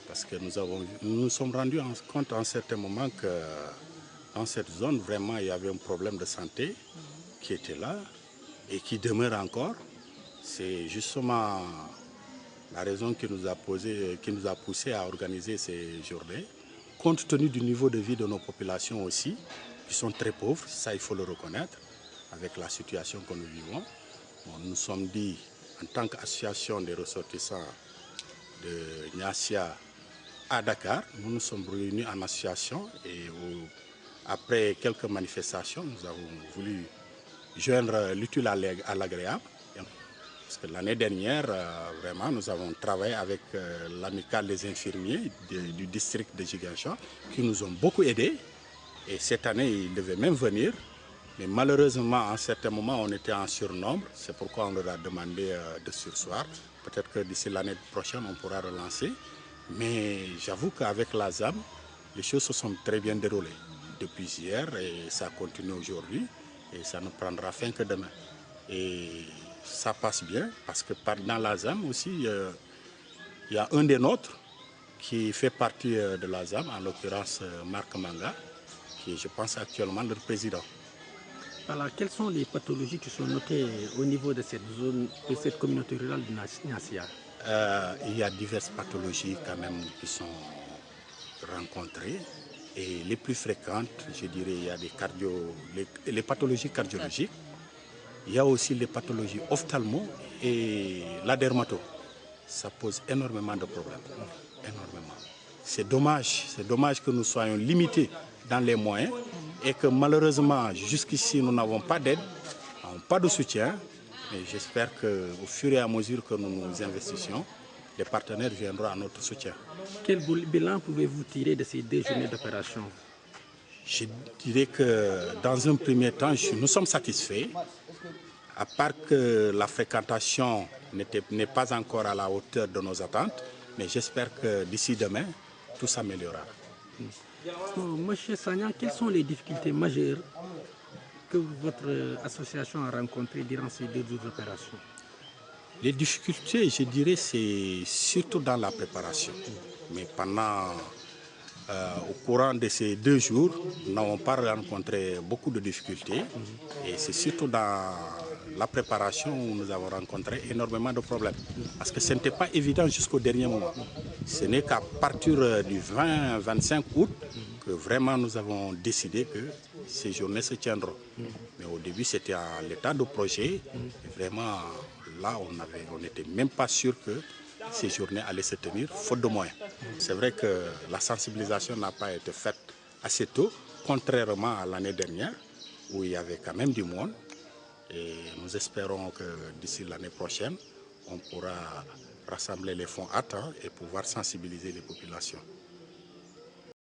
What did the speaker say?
Parce que nous nous sommes rendus compte à un certain moment que dans cette zone, vraiment, il y avait un problème de santé qui était là et qui demeure encore. C'est justement la raison qui nous a poussé à organiser ces journées, compte tenu du niveau de vie de nos populations aussi, qui sont très pauvres, ça il faut le reconnaître, avec la situation que nous vivons. Bon, nous nous sommes dit, en tant qu'association des ressortissants de Niassia à Dakar, nous nous sommes réunis en association et après quelques manifestations, nous avons voulu joindre l'utile à l'agréable. Parce que l'année dernière, vraiment, nous avons travaillé avec l'amicale des infirmiers du district de Ziguinchor qui nous ont beaucoup aidés. Et cette année, ils devaient même venir. Mais malheureusement, à un certain moment, on était en surnombre. C'est pourquoi on leur a demandé de surseoir. Peut-être que d'ici l'année prochaine, on pourra relancer. Mais j'avoue qu'avec la ZAM, les choses se sont très bien déroulées depuis hier et ça continue aujourd'hui. Et ça ne prendra fin que demain. Et ça passe bien parce que dans la ZAM aussi, il y a un des nôtres qui fait partie de la ZAM, en l'occurrence Marc Manga, qui est, je pense, actuellement le président. Alors, quelles sont les pathologies qui sont notées au niveau de cette zone, de cette communauté rurale de Niassia? Il y a diverses pathologies quand même qui sont rencontrées. Et les plus fréquentes, je dirais, il y a les pathologies cardiologiques. Il y a aussi les pathologies ophtalmo et la dermato. Ça pose énormément de problèmes. Énormément. C'est dommage que nous soyons limités dans les moyens et que malheureusement, jusqu'ici, nous n'avons pas d'aide, pas de soutien. Mais j'espère qu'au fur et à mesure que nous nous investissons, les partenaires viendront à notre soutien. Quel bilan pouvez-vous tirer de ces 2 journées d'opération? Je dirais que dans un premier temps, nous sommes satisfaits, à part que la fréquentation n'est pas encore à la hauteur de nos attentes, mais j'espère que d'ici demain, tout s'améliorera. Monsieur Sagnan, quelles sont les difficultés majeures que votre association a rencontrées durant ces 2 jours d'opération? Les difficultés, je dirais, c'est surtout dans la préparation. Mais au courant de ces 2 jours, nous n'avons pas rencontré beaucoup de difficultés. Et c'est surtout dans la préparation où nous avons rencontré énormément de problèmes. Parce que ce n'était pas évident jusqu'au dernier moment. Ce n'est qu'à partir du 20-25 août que vraiment nous avons décidé que ces journées se tiendront. Mais au début, c'était à l'état de projet. Et vraiment, là, on n'était même pas sûr que ces journées allaient se tenir, faute de moyens. C'est vrai que la sensibilisation n'a pas été faite assez tôt, contrairement à l'année dernière, où il y avait quand même du monde. Et nous espérons que d'ici l'année prochaine, on pourra rassembler les fonds à temps et pouvoir sensibiliser les populations.